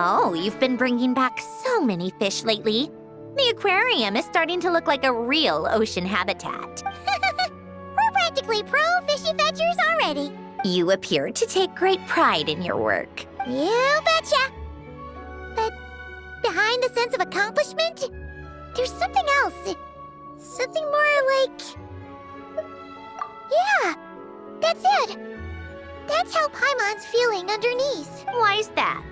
Oh, you've been bringing back so many fish lately. The aquarium is starting to look like a real ocean habitat. We're practically pro fishy fetchers already. You appear to take great pride in your work. You betcha. But behind the sense of accomplishment, there's something else. Something more like... Yeah, that's it. That's how Paimon's feeling underneath. Why's that?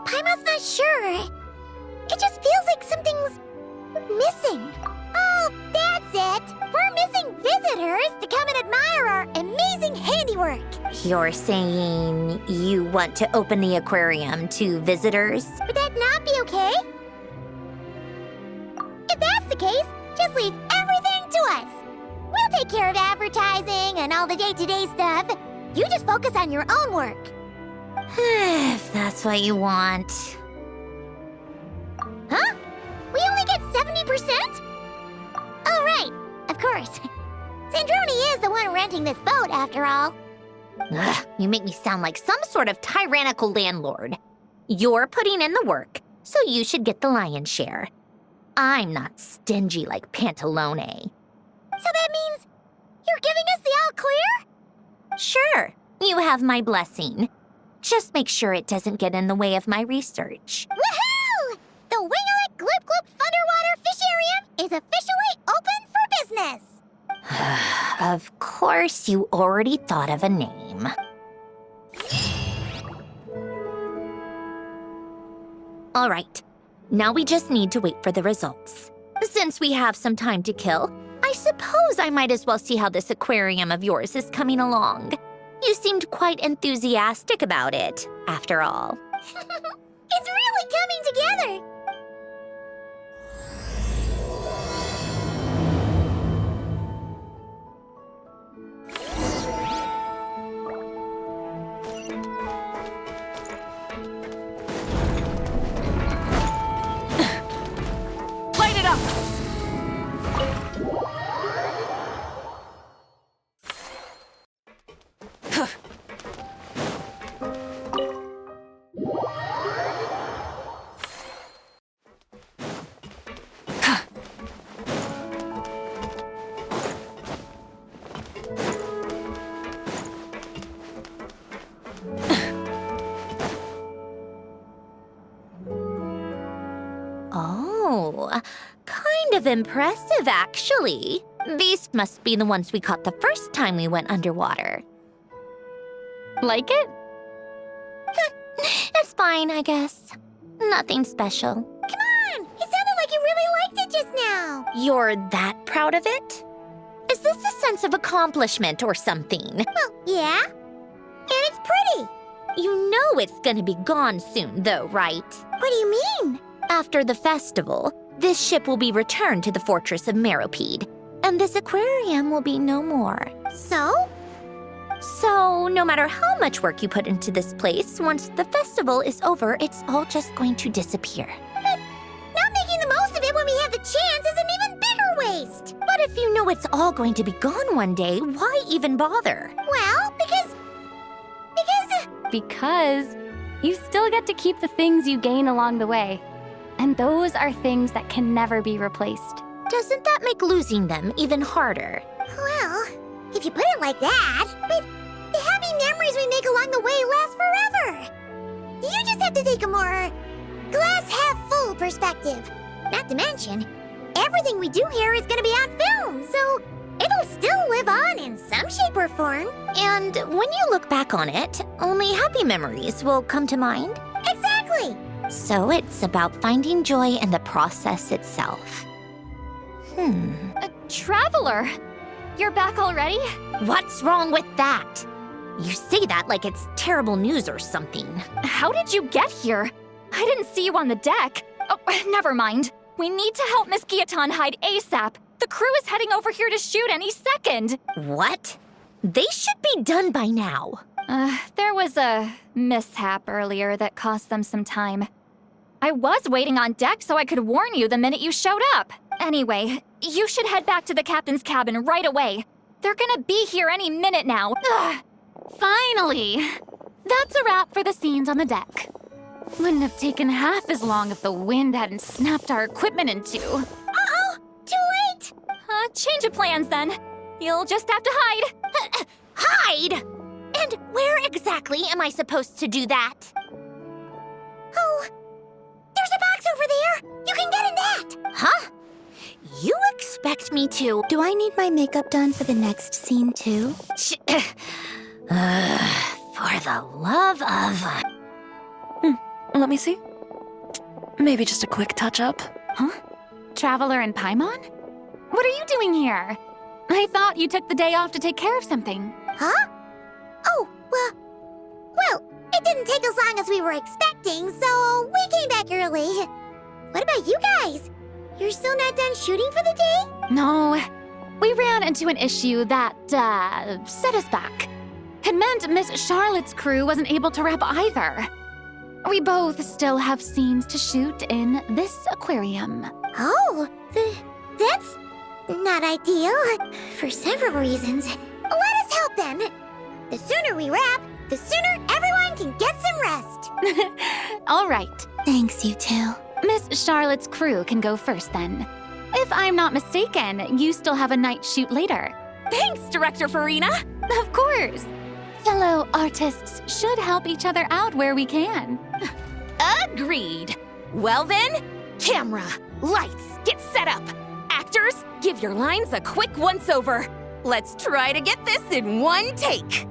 Paimon's not sure. It just feels like something's missing. Oh, that's it. We're missing visitors to come and admire our amazing handiwork. You're saying you want to open the aquarium to visitors? Would that not be okay? If that's the case, just leave everything to us. We'll take care of advertising and all the day-to-day stuff. You just focus on your own work. If that's what you want. Huh? We only get 70%? Oh, right. Of course. Sandroni is the one renting this boat, after all. Ugh, you make me sound like some sort of tyrannical landlord. You're putting in the work, so you should get the lion's share. I'm not stingy like Pantalone. So that means you're giving us the all clear? Sure, you have my blessing. Just make sure it doesn't get in the way of my research. Woohoo! The Winglet Gloop Gloop Underwater Fisharium is officially open for business! Of course, you already thought of a name. All right, now we just need to wait for the results. Since we have some time to kill, I suppose I might as well see how this aquarium of yours is coming along. You seemed quite enthusiastic about it, after all. It's really coming together! Light it up! Oh, kind of impressive, actually. These must be the ones we caught the first time we went underwater. Like it? It's fine, I guess. Nothing special. Come on! It sounded like you really liked it just now! You're that proud of it? Is this a sense of accomplishment or something? Well, yeah. And it's pretty! You know it's gonna be gone soon, though, right? What do you mean? After the festival, this ship will be returned to the fortress of Meropede, and this aquarium will be no more. So? So, no matter how much work you put into this place, once the festival is over, it's all just going to disappear. But not making the most of it when we have the chance is an even bigger waste! But if you know it's all going to be gone one day, why even bother? Well, because Because you still get to keep the things you gain along the way. And those are things that can never be replaced. Doesn't that make losing them even harder? well, if you put it like that, but the happy memories we make along the way last forever. You just have to take a more glass-half-full perspective. Not to mention, everything we do here is gonna be on film, so it'll still live on in some shape or form. And when you look back on it, only happy memories will come to mind? Exactly! So it's about finding joy in the process itself. Traveler! You're back already? What's wrong with that? You say that like it's terrible news or something. How did you get here? I didn't see you on the deck. Oh, never mind. We need to help Miss Guillotin hide ASAP. The crew is heading over here to shoot any second. What? They should be done by now. There was a mishap earlier that cost them some time. I was waiting on deck so I could warn you the minute you showed up. Anyway, you should head back to the captain's cabin right away. They're gonna be here any minute now. Ugh. Finally! That's a wrap for the scenes on the deck. Wouldn't have taken half as long if the wind hadn't snapped our equipment in two. Uh-oh! Too late! Change of plans then. You'll just have to hide. Hide? And where exactly am I supposed to do that? Oh, there's a box over there! You can get in that! Huh? You expect me to? Do I need my makeup done for the next scene too? For the love of... Let me see. Maybe just a quick touch-up. Huh? Traveler and Paimon? What are you doing here? I thought you took the day off to take care of something. Huh? Oh, well, it didn't take as long as we were expecting, so we came back early. What about you guys? You're still not done shooting for the day? No, we ran into an issue that, set us back. It meant Miss Charlotte's crew wasn't able to wrap either. We both still have scenes to shoot in this aquarium. Oh, that's not ideal. For several reasons. Let us help then. The sooner we wrap, the sooner everyone can get some rest. All right. Thanks, you two. Miss Charlotte's crew can go first then. If I'm not mistaken, you still have a night shoot later. Thanks, Director Farina. Of course. Fellow artists should help each other out where we can. Agreed. Well then, camera, lights, get set up. Actors, give your lines a quick once-over. Let's try to get this in one take.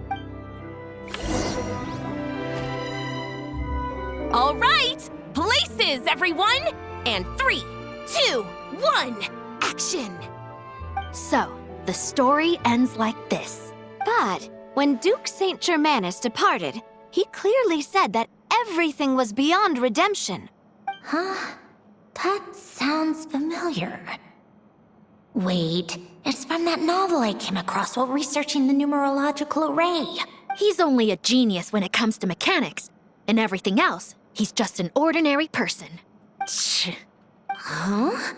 All right, places, everyone. And 3, 2, 1, action. So, the story ends like this. But when Duke St. Germanus departed, he clearly said that everything was beyond redemption. Huh? That sounds familiar. Wait, it's from that novel I came across while researching the numerological array. He's only a genius when it comes to mechanics, and everything else, he's just an ordinary person. Huh?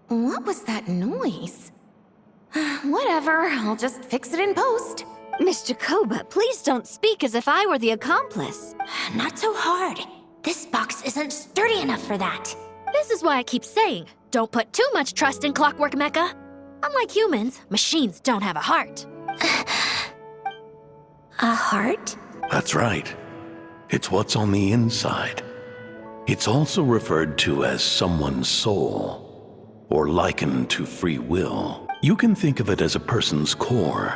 What was that noise? Whatever, I'll just fix it in post. Miss Jacoba, please don't speak as if I were the accomplice. Not so hard. This box isn't sturdy enough for that. This is why I keep saying, don't put too much trust in Clockwork Mecha. Unlike humans, machines don't have a heart. A heart? That's right. It's what's on the inside. It's also referred to as someone's soul, or likened to free will. You can think of it as a person's core,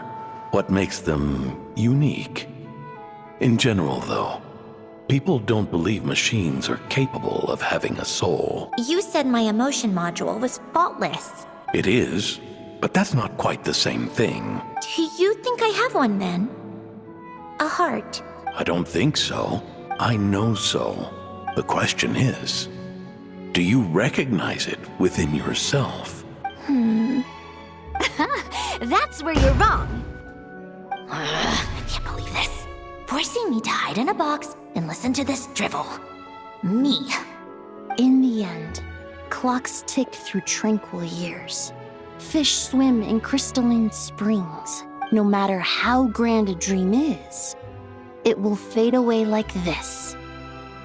what makes them unique. In general, though, people don't believe machines are capable of having a soul. You said my emotion module was faultless. It is, but that's not quite the same thing. Do you think I have one then? A heart? I don't think so. I know so. The question is, do you recognize it within yourself? That's where you're wrong. I can't believe this. Forcing me to hide in a box and listen to this drivel. Me. In the end, clocks tick through tranquil years. Fish swim in crystalline springs. No matter how grand a dream is, it will fade away like this.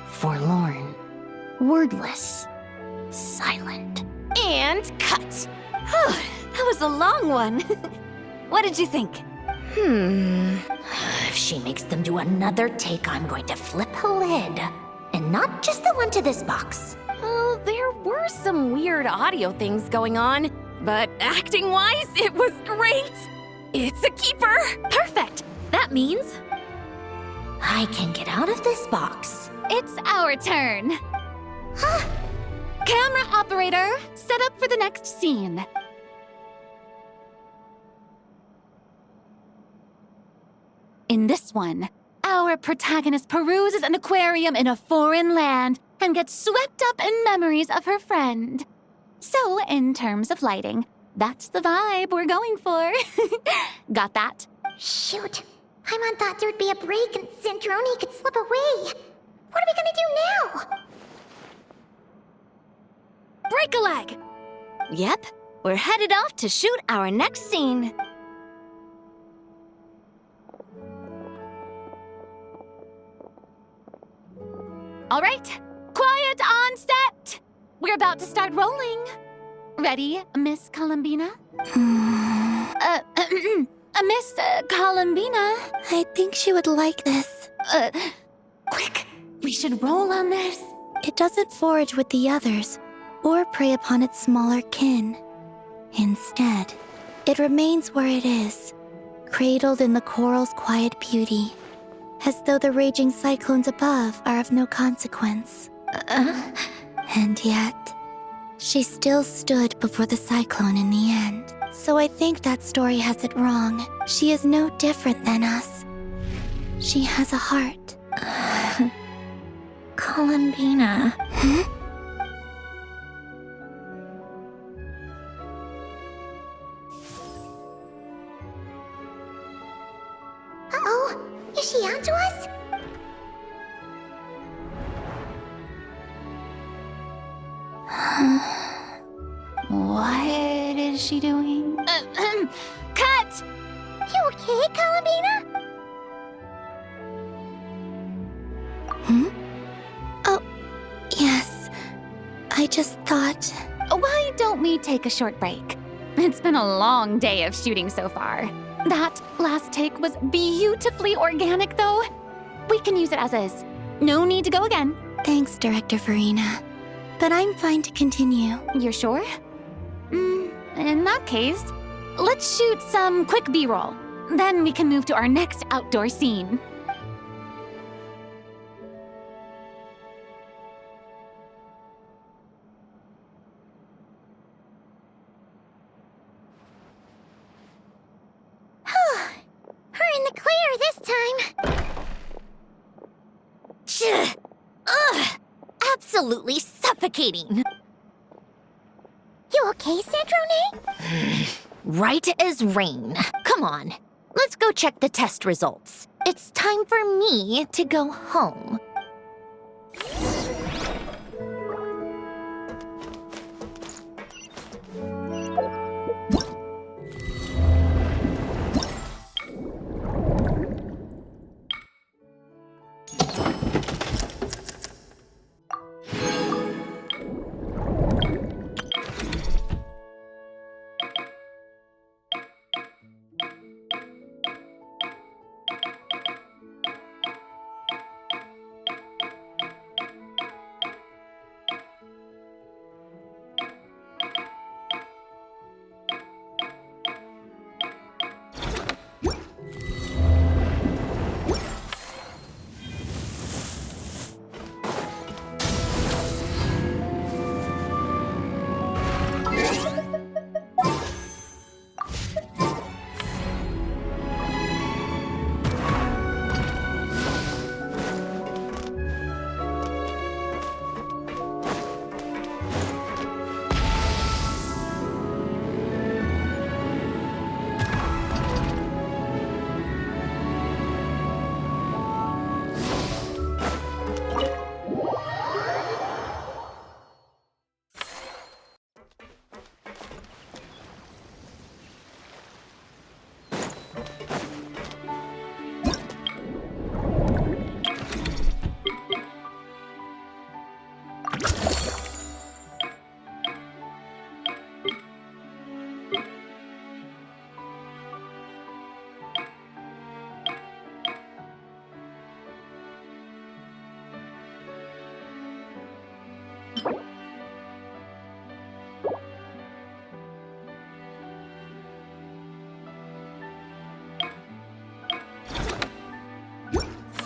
Forlorn, wordless, silent. And cut. That was a long one. What did you think? If she makes them do another take, I'm going to flip a lid. And not just the one to this box. Well, there were some weird audio things going on, but acting-wise, it was great. It's a keeper. Perfect. That means I can get out of this box. It's our turn. Camera operator, set up for the next scene. In this one, our protagonist peruses an aquarium in a foreign land and gets swept up in memories of her friend. So, in terms of lighting, that's the vibe we're going for. Got that? Shoot. Paimon thought there'd be a break and Zandroni could slip away. What are we gonna do now? Break-a-leg! Yep, we're headed off to shoot our next scene. All right, quiet on set! We're about to start rolling. Ready, Miss Columbina? Miss Columbina? I think she would like this. Quick, we should roll on this. It doesn't forage with the others, or prey upon its smaller kin. Instead, it remains where it is, cradled in the coral's quiet beauty, as though the raging cyclones above are of no consequence. And yet, she still stood before the cyclone in the end. So I think that story has it wrong. She is no different than us. She has a heart. Columbina. Uh-oh, is she onto us? What is she doing? Cut! You okay, Columbina? Oh, yes. I just thought... Why don't we take a short break? It's been a long day of shooting so far. That last take was beautifully organic, though. We can use it as is. No need to go again. Thanks, Director Farina. But I'm fine to continue. You're sure? In that case, let's shoot some quick B-roll. Then we can move to our next outdoor scene. We're in the clear this time. Ugh! Absolutely suffocating. You okay, Sandrone? Right as rain. Come on, let's go check the test results. It's time for me to go home.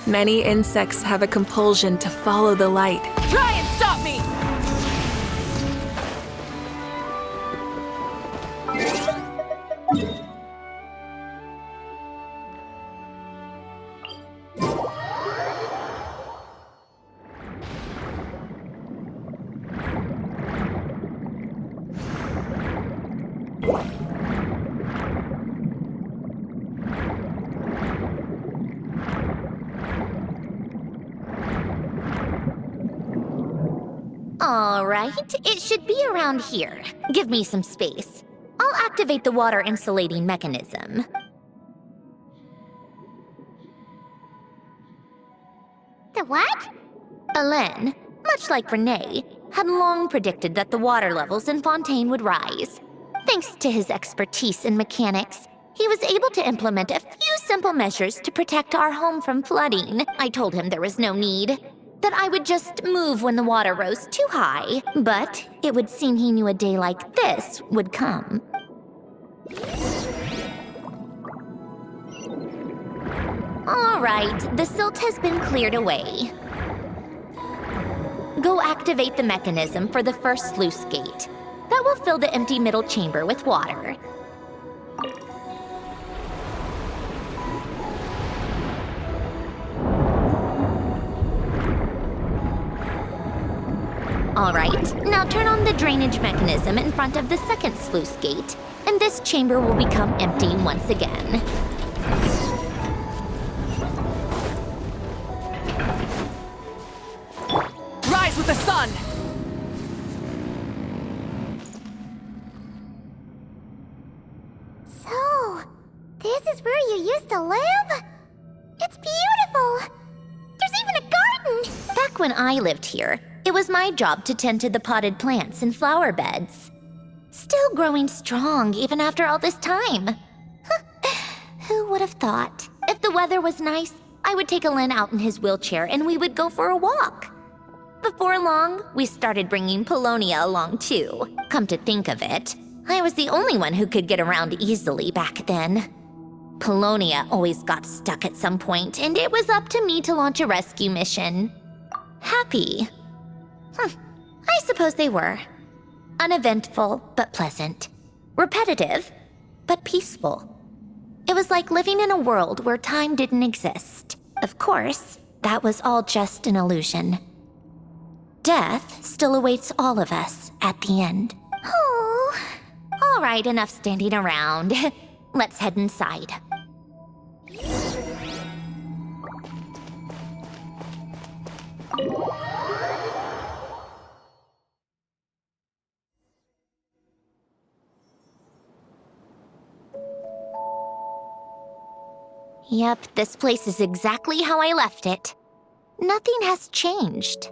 Many insects have a compulsion to follow the light. Try and stop me! All right, it should be around here. Give me some space. I'll activate the water insulating mechanism. The what? Alain, much like Renee, had long predicted that the water levels in Fontaine would rise. Thanks to his expertise in mechanics, he was able to implement a few simple measures to protect our home from flooding. I told him there was no need, that I would just move when the water rose too high. But it would seem he knew a day like this would come. All right, the silt has been cleared away. Go activate the mechanism for the first sluice gate. That will fill the empty middle chamber with water. All right, now turn on the drainage mechanism in front of the second sluice gate, and this chamber will become empty once again. Rise with the sun! So, this is where you used to live? It's beautiful! There's even a garden! Back when I lived here, it was my job to tend to the potted plants and flower beds. Still growing strong even after all this time. Who would have thought? If the weather was nice, I would take Alain out in his wheelchair and we would go for a walk. Before long, we started bringing Polonia along too. Come to think of it, I was the only one who could get around easily back then. Polonia always got stuck at some point, and it was up to me to launch a rescue mission. Happy. I suppose they were. Uneventful, but pleasant. Repetitive, but peaceful. It was like living in a world where time didn't exist. Of course, that was all just an illusion. Death still awaits all of us at the end. Oh. All right, enough standing around. Let's head inside. Yep, this place is exactly how I left it. Nothing has changed.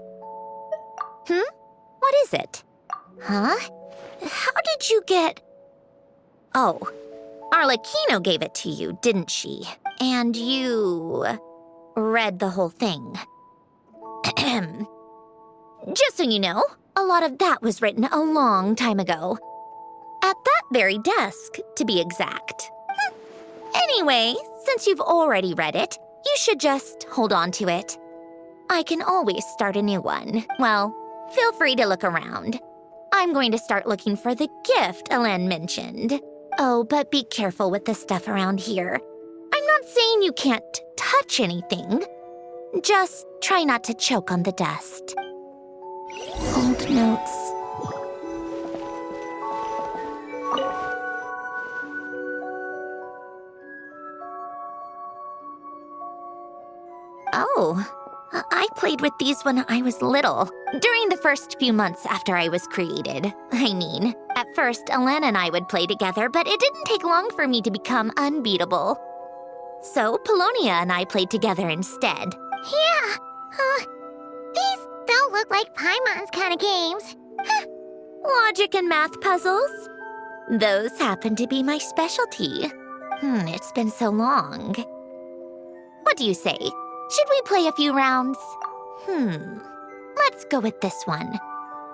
What is it? Huh? How did you get... Oh, Arlecchino gave it to you, didn't she? And you... read the whole thing. Just so you know, a lot of that was written a long time ago. At that very desk, to be exact. Anyway, since you've already read it, you should just hold on to it. I can always start a new one. Well, feel free to look around. I'm going to start looking for the gift Alain mentioned. Oh, but be careful with the stuff around here. I'm not saying you can't touch anything. Just try not to choke on the dust. Old notes. Oh, I played with these when I was little. During the first few months after I was created. I mean, at first, Alain and I would play together, but it didn't take long for me to become unbeatable. So, Polonia and I played together instead. Yeah, these don't look like Paimon's kind of games. Logic and math puzzles? Those happen to be my specialty. It's been so long. What do you say? Should we play a few rounds? Let's go with this one.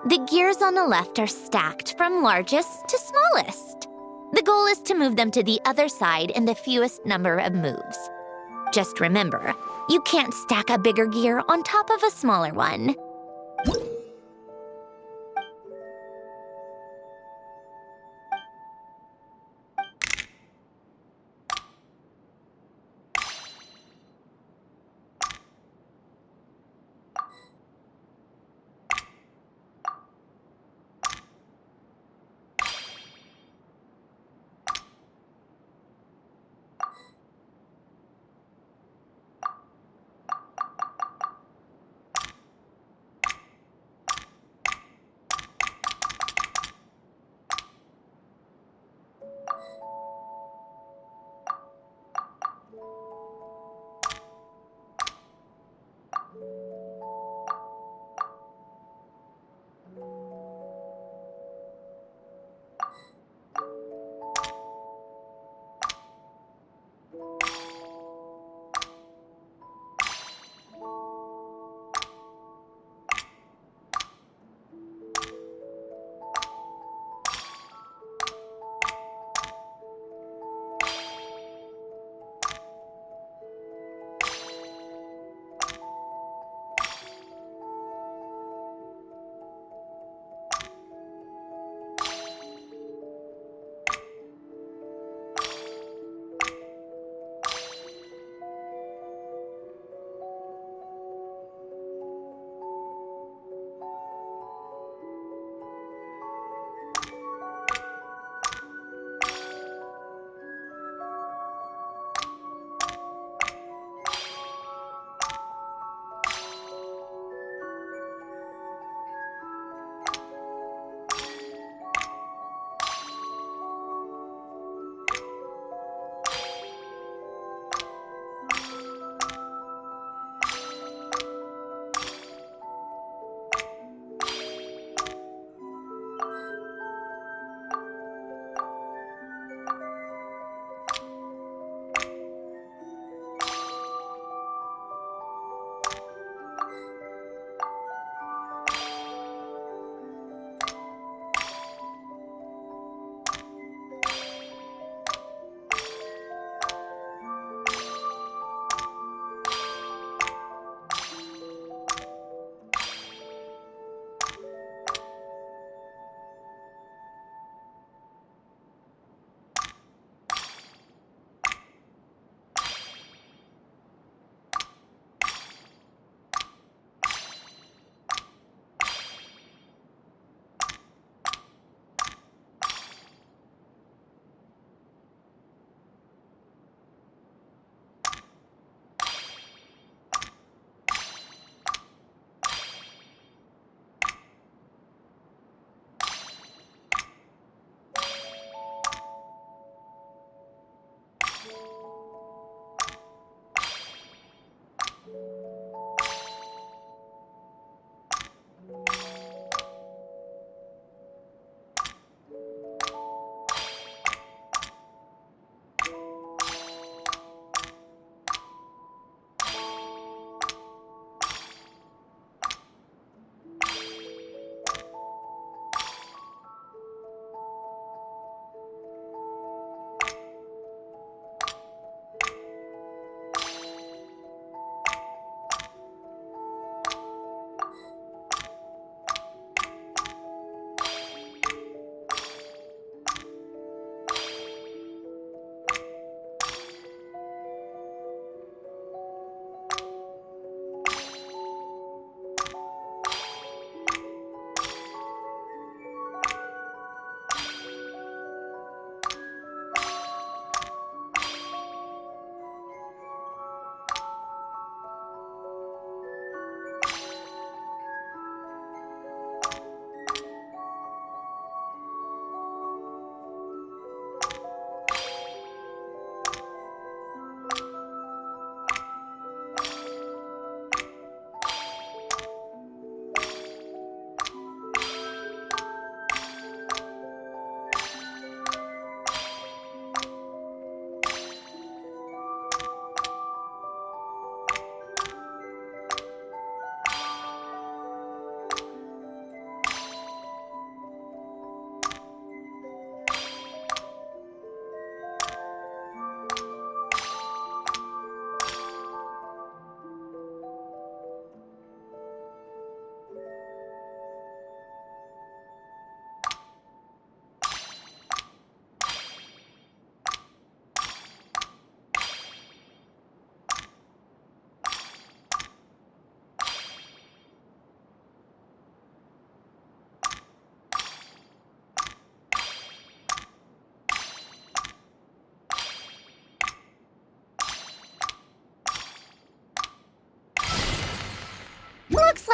The gears on the left are stacked from largest to smallest. The goal is to move them to the other side in the fewest number of moves. Just remember, you can't stack a bigger gear on top of a smaller one.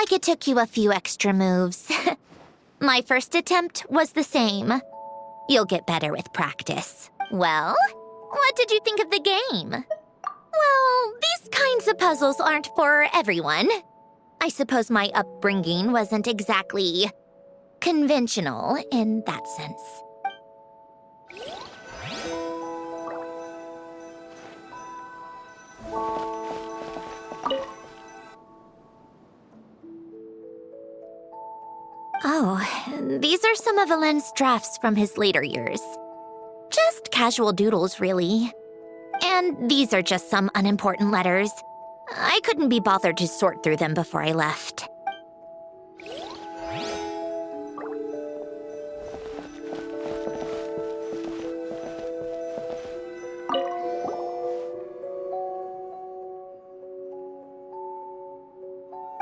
like it took you a few extra moves. My first attempt was the same. You'll get better with practice. Well, what did you think of the game? Well, these kinds of puzzles aren't for everyone. I suppose my upbringing wasn't exactly conventional in that sense. Oh, these are some of Alen's drafts from his later years. Just casual doodles, really. And these are just some unimportant letters. I couldn't be bothered to sort through them before I left.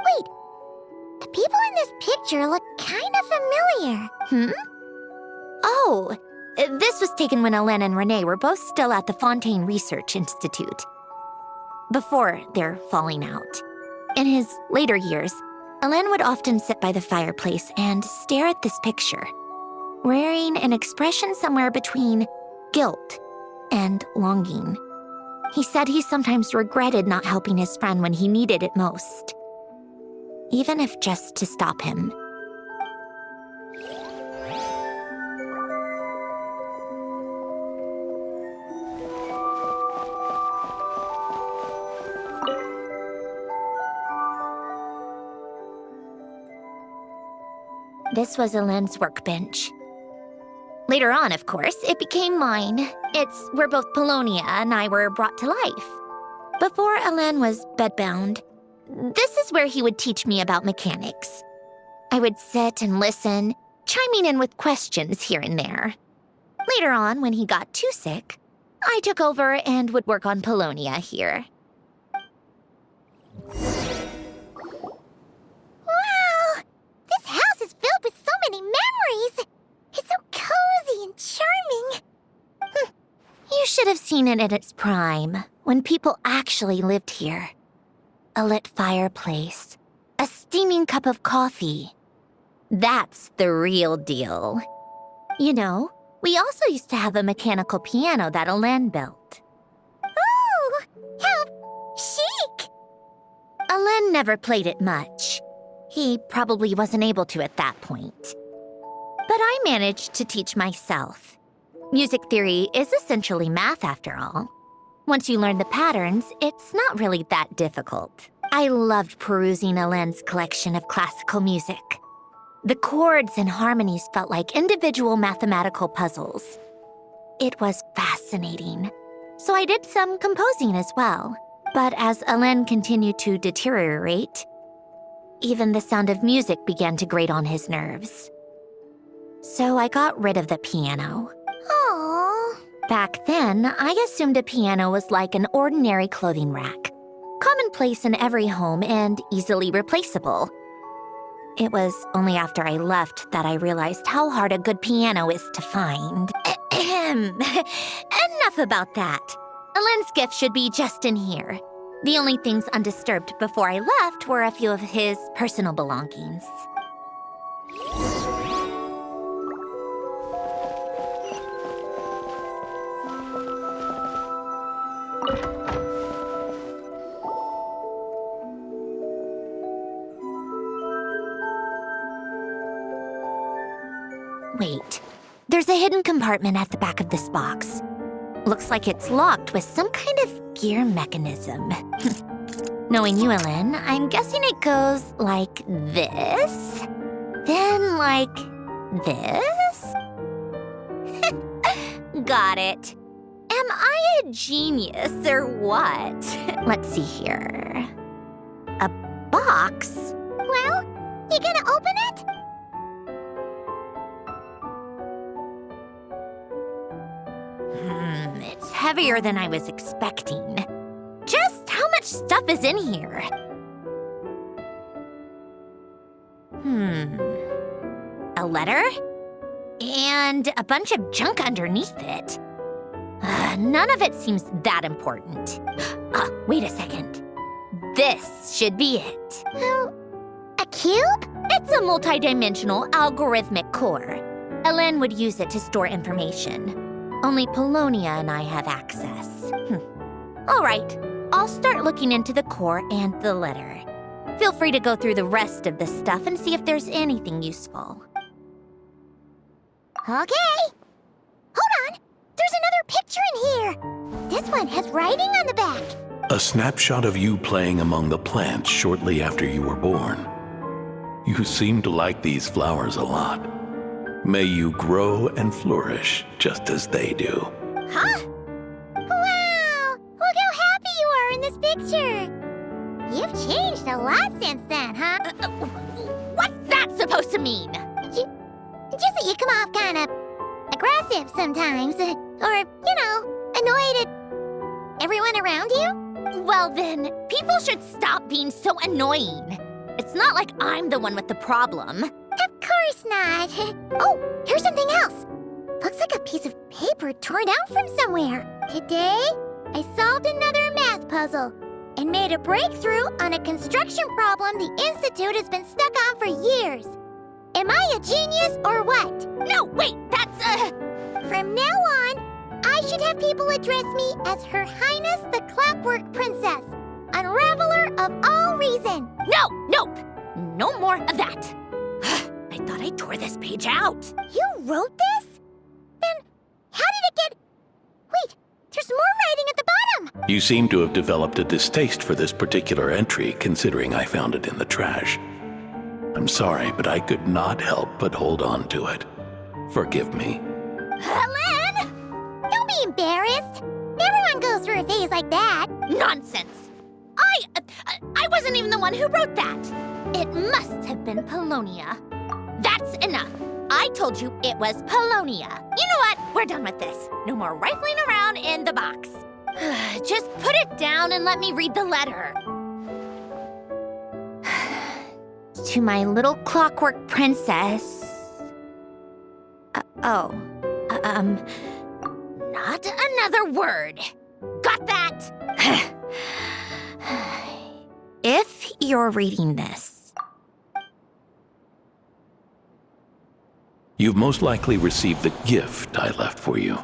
Wait, the people in this picture look kind of familiar. Oh, this was taken when Alen and Renee were both still at the Fontaine Research Institute, before their falling out. In his later years, Alen would often sit by the fireplace and stare at this picture, wearing an expression somewhere between guilt and longing. He said he sometimes regretted not helping his friend when he needed it most, even if just to stop him. This was Alen's workbench. Later on, of course, it became mine. It's where both Polonia and I were brought to life. Before Alen was bedbound, this is where he would teach me about mechanics. I would sit and listen, chiming in with questions here and there. Later on, when he got too sick, I took over and would work on Polonia here. Wow! This house is filled with so many memories! It's so cozy and charming. You should have seen it at its prime, when people actually lived here. A lit fireplace, a steaming cup of coffee. That's the real deal. You know, we also used to have a mechanical piano that Alen built. Ooh, how chic! Alen never played it much. He probably wasn't able to at that point. But I managed to teach myself. Music theory is essentially math, after all. Once you learn the patterns, it's not really that difficult. I loved perusing Alen's collection of classical music. The chords and harmonies felt like individual mathematical puzzles. It was fascinating. So I did some composing as well. But as Alen continued to deteriorate, even the sound of music began to grate on his nerves. So I got rid of the piano. Aww. Back then, I assumed a piano was like an ordinary clothing rack, commonplace in every home and easily replaceable. It was only after I left that I realized how hard a good piano is to find. Enough about that. Alen's gift should be just in here. The only things undisturbed before I left were a few of his personal belongings. Wait, there's a hidden compartment at the back of this box. Looks like it's locked with some kind of gear mechanism. Knowing you, Alen, I'm guessing it goes like this, then like this? Got it. Am I a genius or what? Let's see here. A box? Well, you gonna open it? It's heavier than I was expecting. Just how much stuff is in here? A letter? And a bunch of junk underneath it. None of it seems that important. Wait a second. This should be it. Oh, a cube? It's a multidimensional algorithmic core. Elen would use it to store information. Only Polonia and I have access. All right, I'll start looking into the core and the letter. Feel free to go through the rest of the stuff and see if there's anything useful. Okay. Hold on. There's another picture in here. This one has writing on the back. A snapshot of you playing among the plants shortly after you were born. You seem to like these flowers a lot. May you grow and flourish just as they do. Huh? Wow! Look how happy you are in this picture. You've changed a lot since then, huh? What's that supposed to mean? Just that you come off kind of aggressive sometimes. Or, annoyed at everyone around you. Well then, people should stop being so annoying. It's not like I'm the one with the problem. Of course not. Oh, here's something else. Looks like a piece of paper torn out from somewhere. Today, I solved another math puzzle and made a breakthrough on a construction problem the Institute has been stuck on for years. Am I a genius or what? No, wait, that's From now on, I should have people address me as Her Highness the Clockwork Princess, unraveler of all reason. Nope. No more of that. I thought I tore this page out. You wrote this? Then how did it get... Wait, there's more writing at the bottom. You seem to have developed a distaste for this particular entry, considering I found it in the trash. I'm sorry, but I could not help but hold on to it. Forgive me. Helen! Don't be embarrassed. Everyone goes through a phase like that. Nonsense. I wasn't even the one who wrote that. It must have been Polonia. That's enough. I told you it was Polonia. You know what? We're done with this. No more rifling around in the box. Just put it down and let me read the letter. To my little clockwork princess. Not another word. Got that? If you're reading this, You've most likely received the gift I left for you.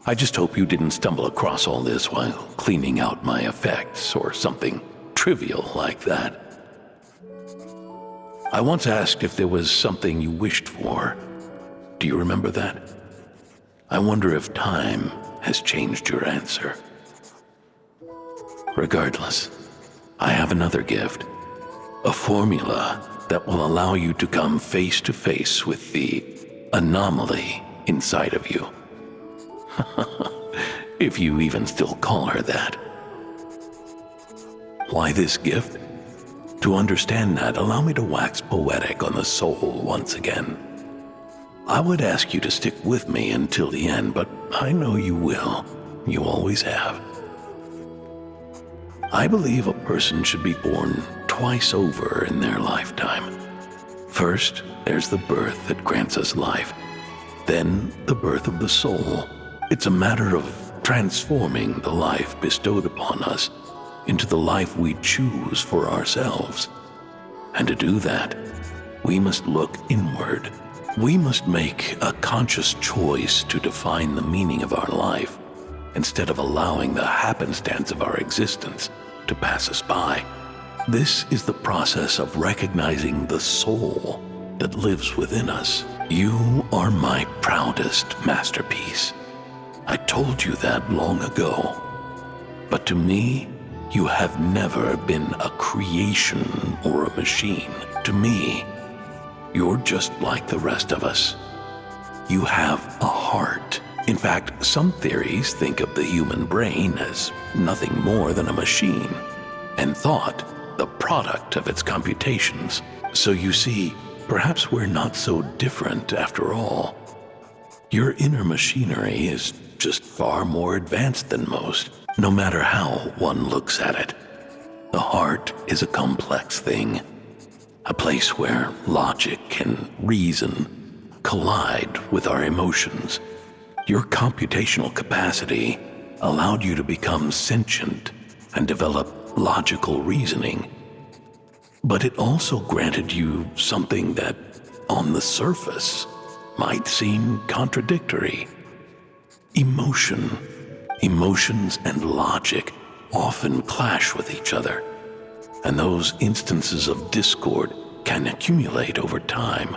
I just hope you didn't stumble across all this while cleaning out my effects or something trivial like that. I once asked if there was something you wished for. Do you remember that? I wonder if time has changed your answer. Regardless, I have another gift. A formula that will allow you to come face to face with the anomaly inside of you. If you even still call her that. Why this gift? To understand that, allow me to wax poetic on the soul once again. I would ask you to stick with me until the end, but I know you will. You always have. I believe a person should be born twice over in their lifetime. First, there's the birth that grants us life. Then, the birth of the soul. It's a matter of transforming the life bestowed upon us into the life we choose for ourselves. And to do that, we must look inward. We must make a conscious choice to define the meaning of our life, instead of allowing the happenstance of our existence to pass us by. This is the process of recognizing the soul that lives within us. You are my proudest masterpiece. I told you that long ago. But to me, you have never been a creation or a machine. To me, you're just like the rest of us. You have a heart. In fact, some theories think of the human brain as nothing more than a machine, and thought the product of its computations. So you see, perhaps we're not so different after all. Your inner machinery is just far more advanced than most, no matter how one looks at it. The heart is a complex thing, a place where logic and reason collide with our emotions. Your computational capacity allowed you to become sentient and develop logical reasoning. But it also granted you something that, on the surface, might seem contradictory. Emotion. Emotions and logic often clash with each other, and those instances of discord can accumulate over time.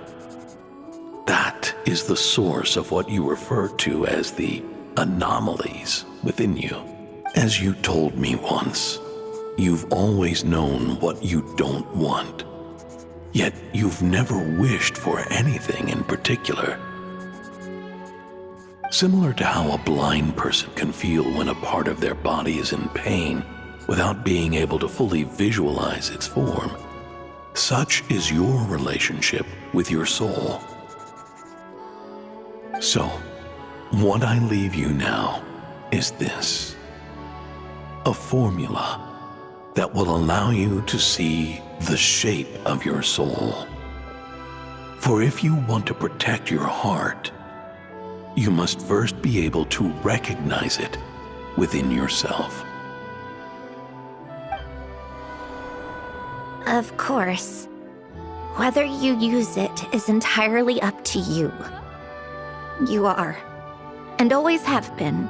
That is the source of what you refer to as the anomalies within you. As you told me once, you've always known what you don't want, yet you've never wished for anything in particular. Similar to how a blind person can feel when a part of their body is in pain without being able to fully visualize its form, such is your relationship with your soul. So, what I leave you now is this: a formula that will allow you to see the shape of your soul. For if you want to protect your heart, you must first be able to recognize it within yourself. Of course. Whether you use it is entirely up to you. You are, and always have been,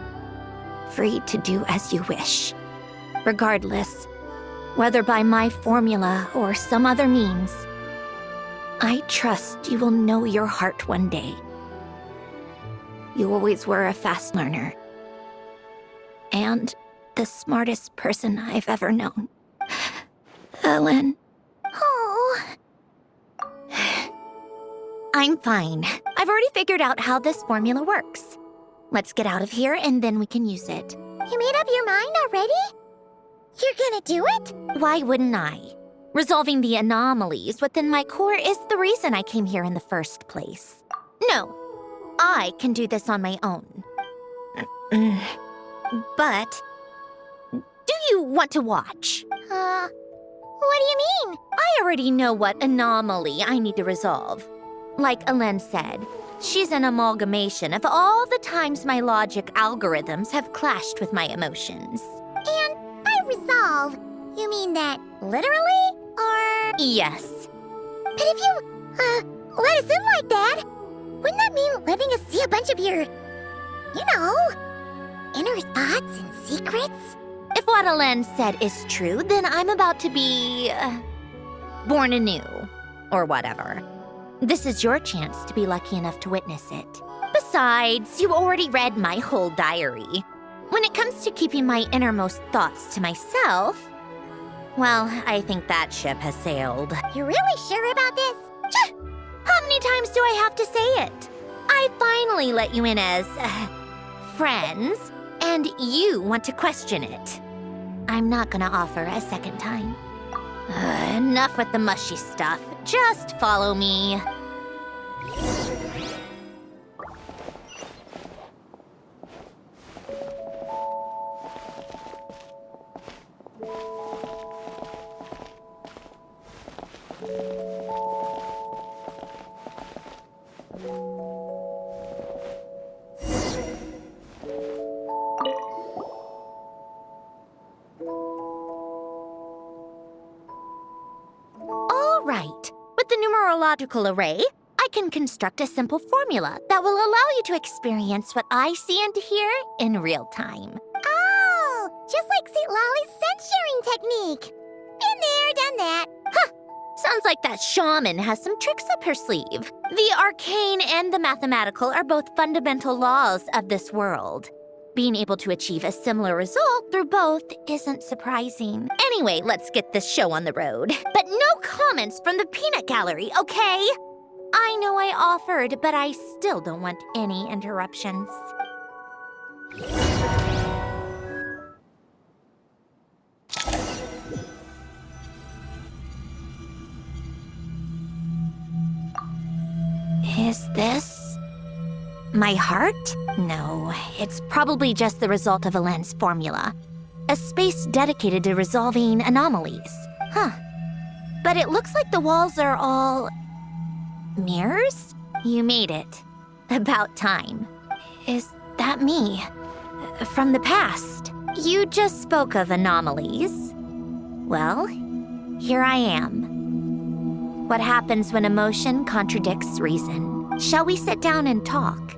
free to do as you wish. Regardless, whether by my formula or some other means, I trust you will know your heart one day. You always were a fast learner, and the smartest person I've ever known. Ellen. Oh. I'm fine. I've already figured out how this formula works. Let's get out of here and then we can use it. You made up your mind already? You're gonna do it? Why wouldn't I? Resolving the anomalies within my core is the reason I came here in the first place. No, I can do this on my own. But, do you want to watch? What do you mean? I already know what anomaly I need to resolve. Like Ellen said, she's an amalgamation of all the times my logic algorithms have clashed with my emotions. And by resolve, you mean that literally? Or... Yes. But if you, let us in like that, wouldn't that mean letting us see a bunch of your, inner thoughts and secrets? If what Ellen said is true, then I'm about to be... born anew. Or whatever. This is your chance to be lucky enough to witness it. Besides, you already read my whole diary. When it comes to keeping my innermost thoughts to myself, well, I think that ship has sailed. You're really sure about this? How many times do I have to say it? I finally let you in as... friends, and you want to question it. I'm not gonna offer a second time. Enough with the mushy stuff. Just follow me. All right. With the numerological array, I can construct a simple formula that will allow you to experience what I see and hear in real time. Oh, just like St. Lolly's scent-sharing technique. Been there, done that. Huh. Sounds like that shaman has some tricks up her sleeve. The arcane and the mathematical are both fundamental laws of this world. Being able to achieve a similar result through both isn't surprising. Anyway, let's get this show on the road. But no comments from the peanut gallery, okay? I know I offered, but I still don't want any interruptions. Is this... my heart? No, it's probably just the result of Ellen's formula. A space dedicated to resolving anomalies. Huh. But it looks like the walls are all... mirrors? You made it. About time. Is that me? From the past. You just spoke of anomalies. Well, here I am. What happens when emotion contradicts reason? Shall we sit down and talk?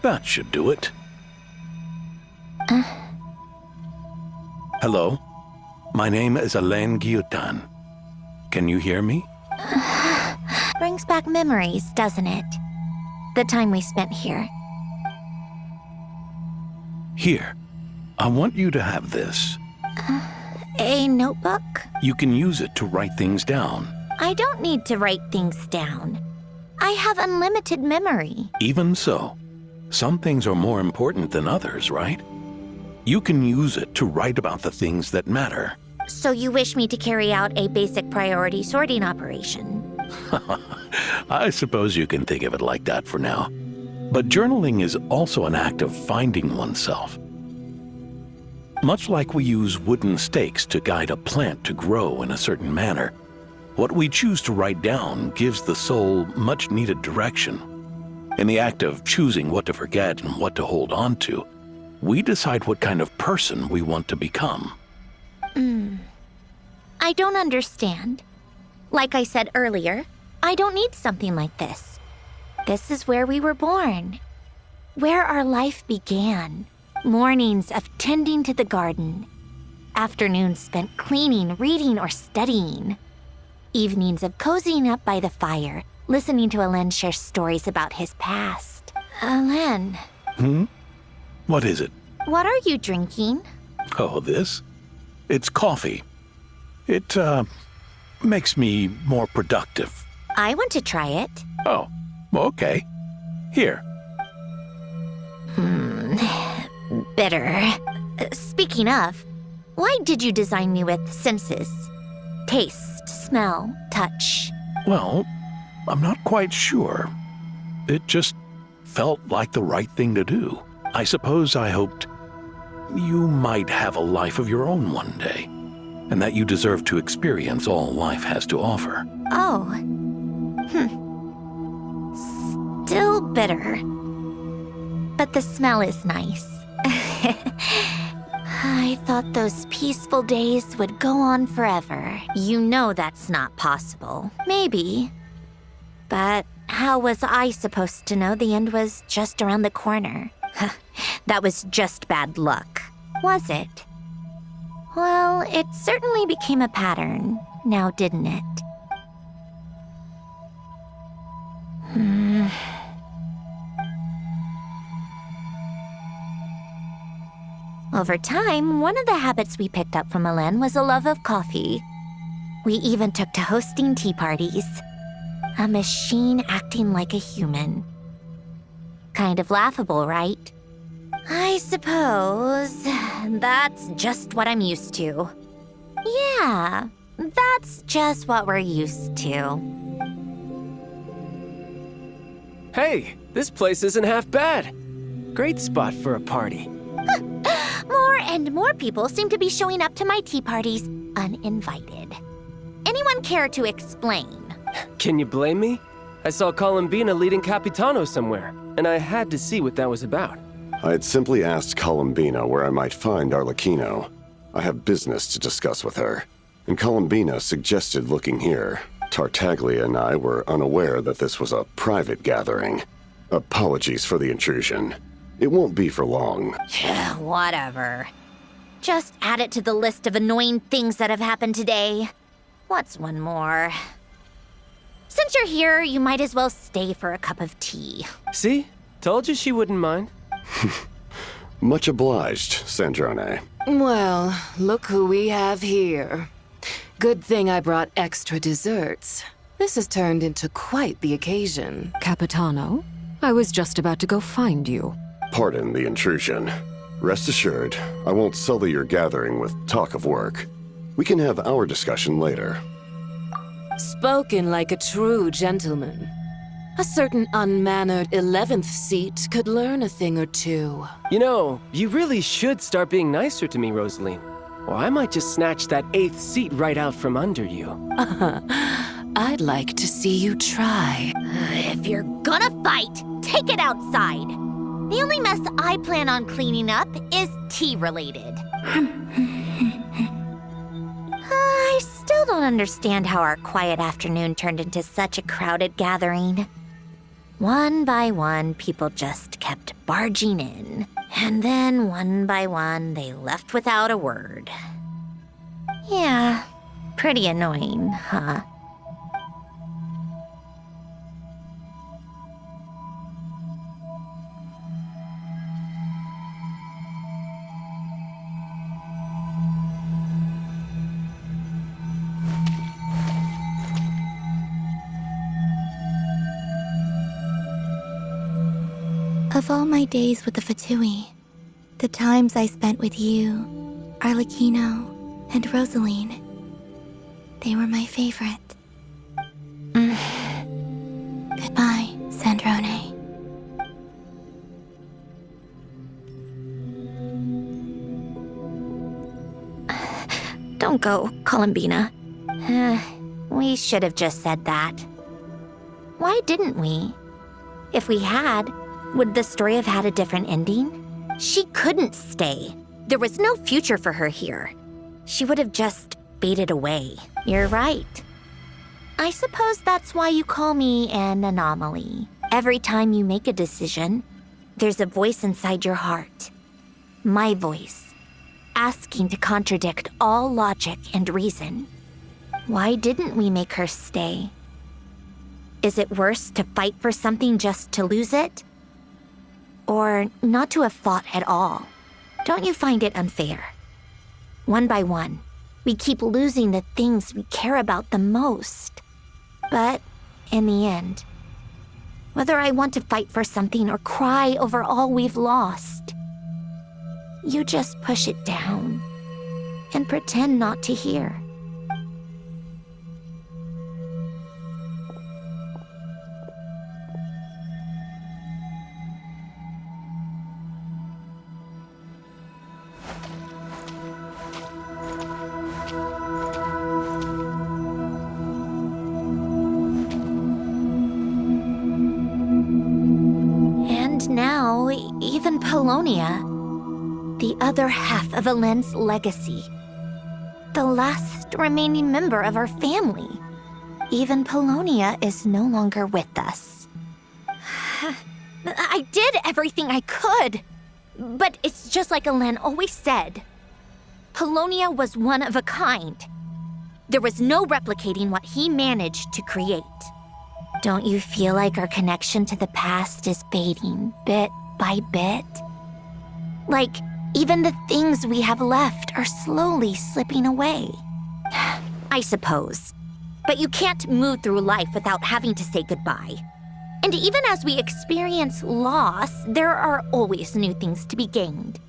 That should do it. Hello? My name is Alain Guillotin. Can you hear me? Brings back memories, doesn't it? The time we spent here. Here. I want you to have this. A notebook? You can use it to write things down. I don't need to write things down. I have unlimited memory. Even so, some things are more important than others, right? You can use it to write about the things that matter. So you wish me to carry out a basic priority sorting operation? I suppose you can think of it like that for now. But journaling is also an act of finding oneself. Much like we use wooden stakes to guide a plant to grow in a certain manner, what we choose to write down gives the soul much needed direction. In the act of choosing what to forget and what to hold on to, we decide what kind of person we want to become. I don't understand. Like I said earlier, I don't need something like this. This is where we were born, where our life began. Mornings of tending to the garden, afternoons spent cleaning, reading, or studying, evenings of cozying up by the fire, listening to Alain share stories about his past. Alain. What is it? What are you drinking? Oh, this? It's coffee. It, makes me more productive. I want to try it. Oh, okay. Here. Bitter. Speaking of, why did you design me with senses? Taste, smell, touch. Well, I'm not quite sure. It just felt like the right thing to do. I suppose I hoped you might have a life of your own one day, and that you deserve to experience all life has to offer. Oh. Still bitter. But the smell is nice. I thought those peaceful days would go on forever. You know that's not possible. Maybe. But how was I supposed to know the end was just around the corner? That was just bad luck, was it? Well, it certainly became a pattern, now didn't it? Over time, one of the habits we picked up from Alain was a love of coffee. We even took to hosting tea parties. A machine acting like a human. Kind of laughable, right? I suppose that's just what I'm used to. Yeah, that's just what we're used to. Hey, this place isn't half bad. Great spot for a party. More and more people seem to be showing up to my tea parties uninvited. Anyone care to explain? Can you blame me? I saw Columbina leading Capitano somewhere, and I had to see what that was about. I had simply asked Columbina where I might find Arlecchino. I have business to discuss with her, and Columbina suggested looking here. Tartaglia and I were unaware that this was a private gathering. Apologies for the intrusion. It won't be for long. Whatever. Just add it to the list of annoying things that have happened today. What's one more? Since you're here, you might as well stay for a cup of tea. See? Told you she wouldn't mind. Much obliged, Sandrone. Well, look who we have here. Good thing I brought extra desserts. This has turned into quite the occasion. Capitano, I was just about to go find you. Pardon the intrusion. Rest assured, I won't sully your gathering with talk of work. We can have our discussion later. Spoken like a true gentleman. A certain unmannered 11th seat could learn a thing or two. You know, you really should start being nicer to me, Rosaline. Or I might just snatch that 8th seat right out from under you. I'd like to see you try. If you're gonna fight, take it outside. The only mess I plan on cleaning up is tea-related. I still don't understand how our quiet afternoon turned into such a crowded gathering. One by one, people just kept barging in. And then, one by one, they left without a word. Yeah, pretty annoying, huh? Of all my days with the Fatui, the times I spent with you, Arlecchino, and Rosaline, they were my favorite. Goodbye, Sandrone. Don't go, Columbina. We should have just said that. Why didn't we? If we had, would the story have had a different ending? She couldn't stay. There was no future for her here. She would have just faded away. You're right. I suppose that's why you call me an anomaly. Every time you make a decision, there's a voice inside your heart. My voice, asking to contradict all logic and reason. Why didn't we make her stay? Is it worse to fight for something just to lose it? Or not to have fought at all? Don't you find it unfair? One by one, we keep losing the things we care about the most. But in the end, whether I want to fight for something or cry over all we've lost, you just push it down and pretend not to hear. Now, even Polonia, the other half of Elend's legacy, the last remaining member of our family, even Polonia is no longer with us. I did everything I could, but it's just like Elend always said. Polonia was one of a kind. There was no replicating what he managed to create. Don't you feel like our connection to the past is fading bit by bit? Like, even the things we have left are slowly slipping away. I suppose. But you can't move through life without having to say goodbye. And even as we experience loss, there are always new things to be gained.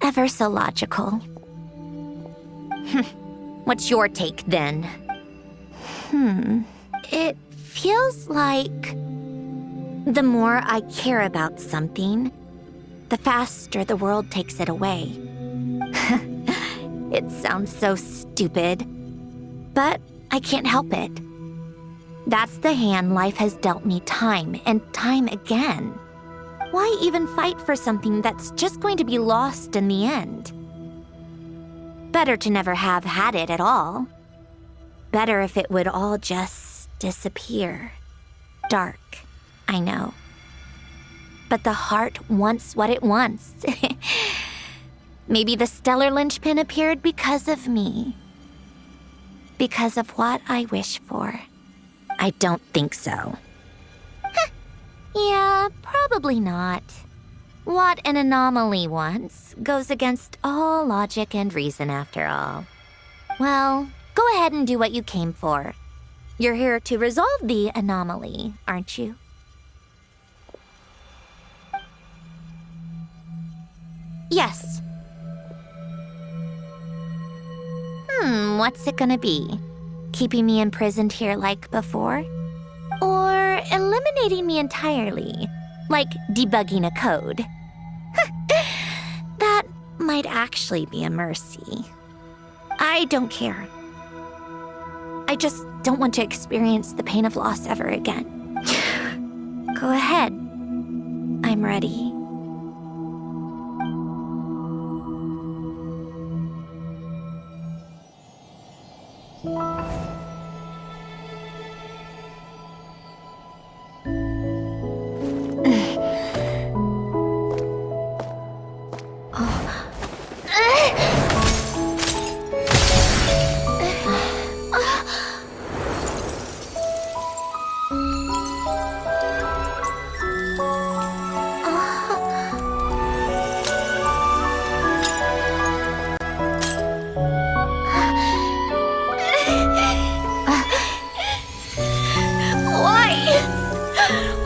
Ever so logical. What's your take, then? It feels like the more I care about something, the faster the world takes it away. It sounds so stupid, but I can't help it. That's the hand life has dealt me time and time again. Why even fight for something that's just going to be lost in the end? Better to never have had it at all. Better if it would all just disappear. Dark, I know. But the heart wants what it wants. Maybe the stellar linchpin appeared because of me. Because of what I wish for. I don't think so. Yeah, probably not. What an anomaly wants goes against all logic and reason after all. Well, go ahead and do what you came for. You're here to resolve the anomaly, aren't you? Yes. What's it gonna be? Keeping me imprisoned here like before? Or eliminating me entirely, like debugging a code? That might actually be a mercy. I don't care. I just don't want to experience the pain of loss ever again. Go ahead. I'm ready.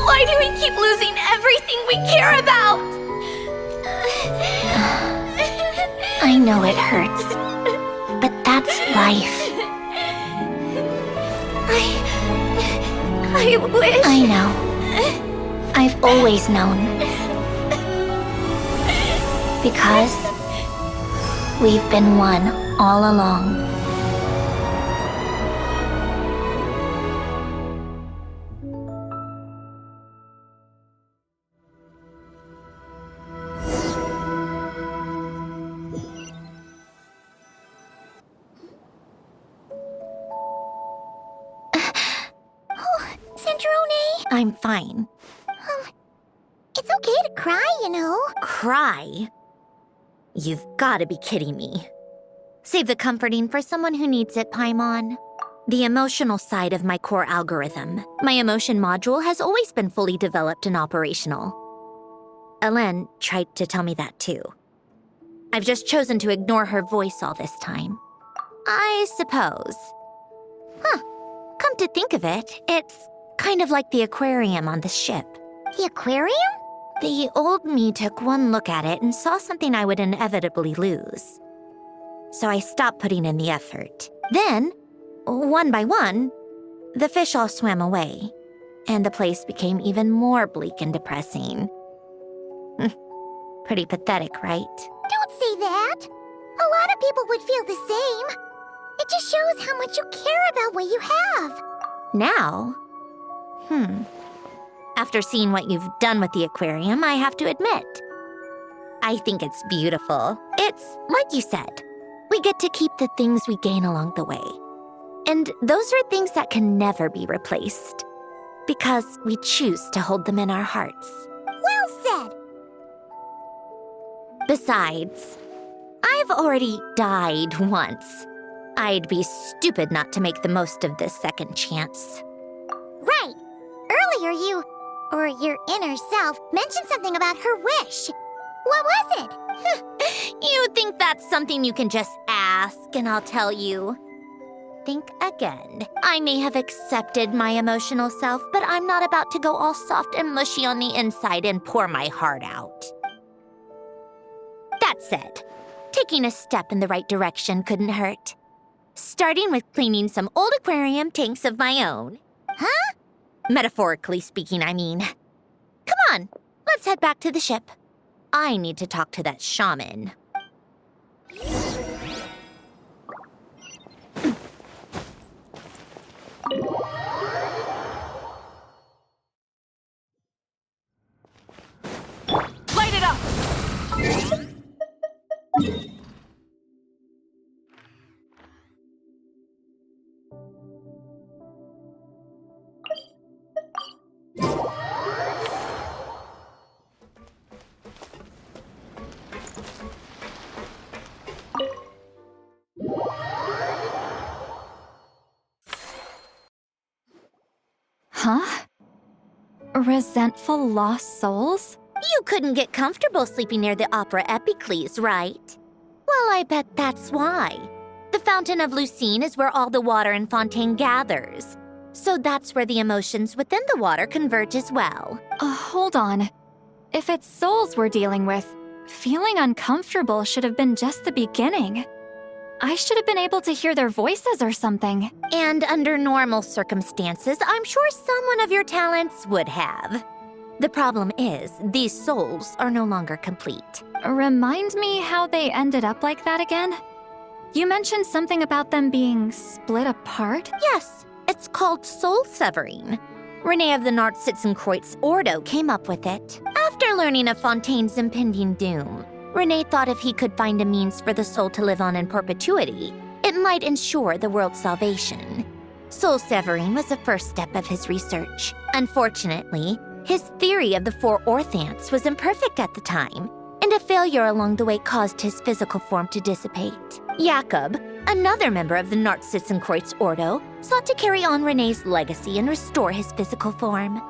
Why do we keep losing everything we care about? I know it hurts, but that's life. I wish... I know. I've always known. Because we've been one all along. I'm fine. It's okay to cry, you know. Cry? You've got to be kidding me. Save the comforting for someone who needs it, Paimon. The emotional side of my core algorithm, my emotion module, has always been fully developed and operational. Elen tried to tell me that too. I've just chosen to ignore her voice all this time. I suppose. Come to think of it, it's kind of like the aquarium on the ship. The aquarium? The old me took one look at it and saw something I would inevitably lose. So I stopped putting in the effort. Then, one by one, the fish all swam away, and the place became even more bleak and depressing. Pretty pathetic, right? Don't say that. A lot of people would feel the same. It just shows how much you care about what you have. Now? After seeing what you've done with the aquarium, I have to admit, I think it's beautiful. It's like you said, we get to keep the things we gain along the way. And those are things that can never be replaced, because we choose to hold them in our hearts. Well said. Besides, I've already died once. I'd be stupid not to make the most of this second chance. Right. Earlier you, or your inner self, mentioned something about her wish. What was it? You think that's something you can just ask and I'll tell you? Think again. I may have accepted my emotional self, but I'm not about to go all soft and mushy on the inside and pour my heart out. That said, taking a step in the right direction couldn't hurt. Starting with cleaning some old aquarium tanks of my own. Huh? Metaphorically speaking, I mean. Come on, let's head back to the ship. I need to talk to that shaman. Light it up! Huh? Resentful lost souls? You couldn't get comfortable sleeping near the Opera Epicles, right? Well, I bet that's why. The Fountain of Lucine is where all the water in Fontaine gathers. So that's where the emotions within the water converge as well. Hold on. If it's souls we're dealing with, feeling uncomfortable should have been just the beginning. I should have been able to hear their voices or something. And under normal circumstances, I'm sure someone of your talents would have. The problem is, these souls are no longer complete. Remind me how they ended up like that again? You mentioned something about them being split apart? Yes, It's called soul severing. Renee of the Nartsitzenkreuz Ordo came up with it. After learning of Fontaine's impending doom, Renee thought if he could find a means for the soul to live on in perpetuity, it might ensure the world's salvation. Soul severing was the first step of his research. Unfortunately, his theory of the 4 orthants was imperfect at the time, and a failure along the way caused his physical form to dissipate. Jakob, another member of the Nartsitzenkreuz Ordo, sought to carry on Renee's legacy and restore his physical form.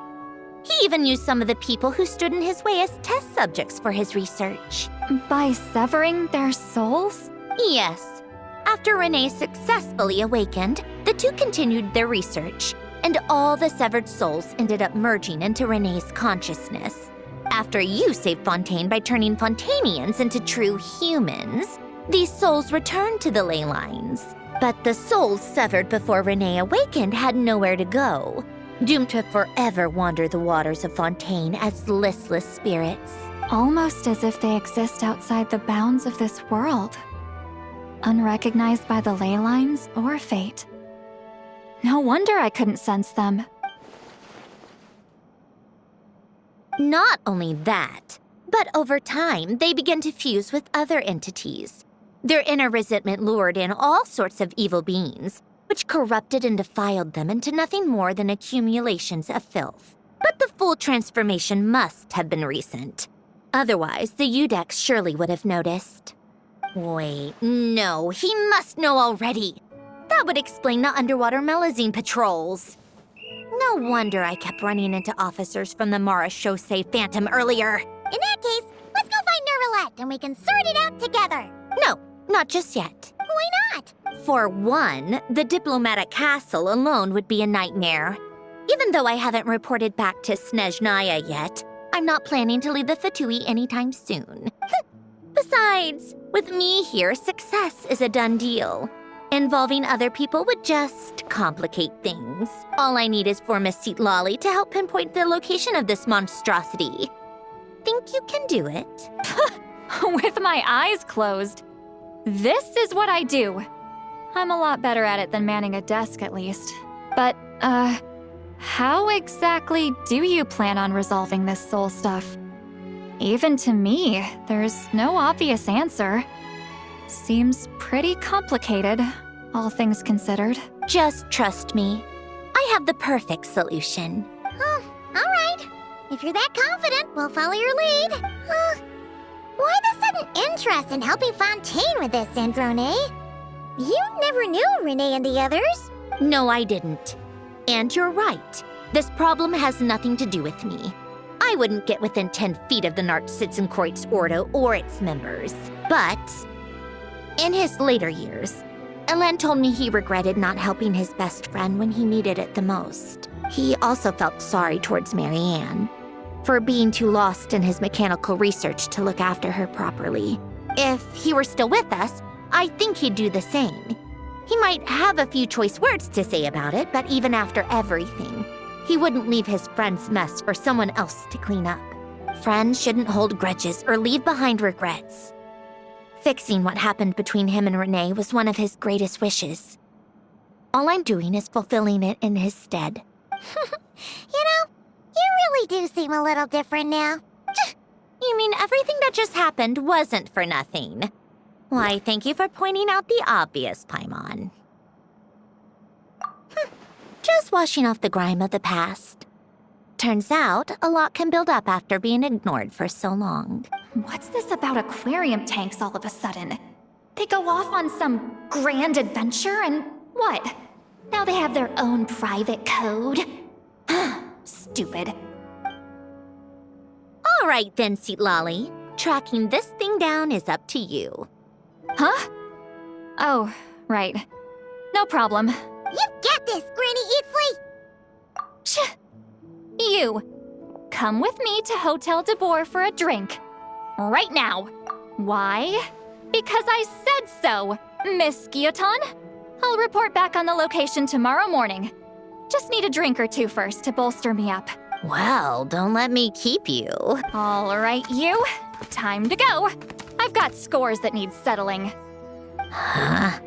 He even used some of the people who stood in his way as test subjects for his research. By severing their souls? Yes. After Renee successfully awakened, the two continued their research, and all the severed souls ended up merging into Renee's consciousness. After you saved Fontaine by turning Fontainians into true humans, these souls returned to the ley lines. But the souls severed before Renee awakened had nowhere to go, doomed to forever wander the waters of Fontaine as listless spirits. Almost as if they exist outside the bounds of this world, unrecognized by the ley lines or fate. No wonder I couldn't sense them. Not only that, but over time, they began to fuse with other entities. Their inner resentment lured in all sorts of evil beings, which corrupted and defiled them into nothing more than accumulations of filth. But the full transformation must have been recent. Otherwise, the Udex surely would have noticed. Wait, no, he must know already. That would explain the underwater melazine patrols. No wonder I kept running into officers from the Mara Chaussee Phantom earlier. In that case, let's go find Nervalette and we can sort it out together. No, not just yet. Why not? For one, the diplomatic castle alone would be a nightmare. Even though I haven't reported back to Snezhnaya yet, I'm not planning to leave the Fatui anytime soon. Besides, with me here, success is a done deal. Involving other people would just complicate things. All I need is for Miss Lolly to help pinpoint the location of this monstrosity. Think you can do it? With my eyes closed. This is what I do. I'm a lot better at it than manning a desk, at least. But, how exactly do you plan on resolving this soul stuff? Even to me, there's no obvious answer. Seems pretty complicated, all things considered. Just trust me. I have the perfect solution. Oh, all right. If you're that confident, we'll follow your lead. Why the sudden interest in helping Fontaine with this, Androne? You never knew Renee and the others. No, I didn't. And you're right. This problem has nothing to do with me. I wouldn't get within 10 feet of the Nartsitzenkreuz Ordo or its members. But in his later years, Elen told me he regretted not helping his best friend when he needed it the most. He also felt sorry towards Marianne for being too lost in his mechanical research to look after her properly. If he were still with us, I think he'd do the same. He might have a few choice words to say about it, but even after everything, he wouldn't leave his friend's mess for someone else to clean up. Friends shouldn't hold grudges or leave behind regrets. Fixing what happened between him and Renee was one of his greatest wishes. All I'm doing is fulfilling it in his stead. You know, you really do seem a little different now. You mean everything that just happened wasn't for nothing? Why, thank you for pointing out the obvious, Paimon. Just washing off the grime of the past. Turns out, a lot can build up after being ignored for so long. What's this about aquarium tanks all of a sudden? They go off on some grand adventure and what? Now they have their own private code? Stupid. All right then, Lolly. Tracking this thing down is up to you. Huh? Oh, right. No problem. You got this, Granny Eatsley! You! Come with me to Hotel de Boer for a drink. Right now. Why? Because I said so, Miss Guillotin. I'll report back on the location tomorrow morning. Just need a drink or two first to bolster me up. Well, don't let me keep you. All right, you. Time to go. I've got scores that need settling. Huh?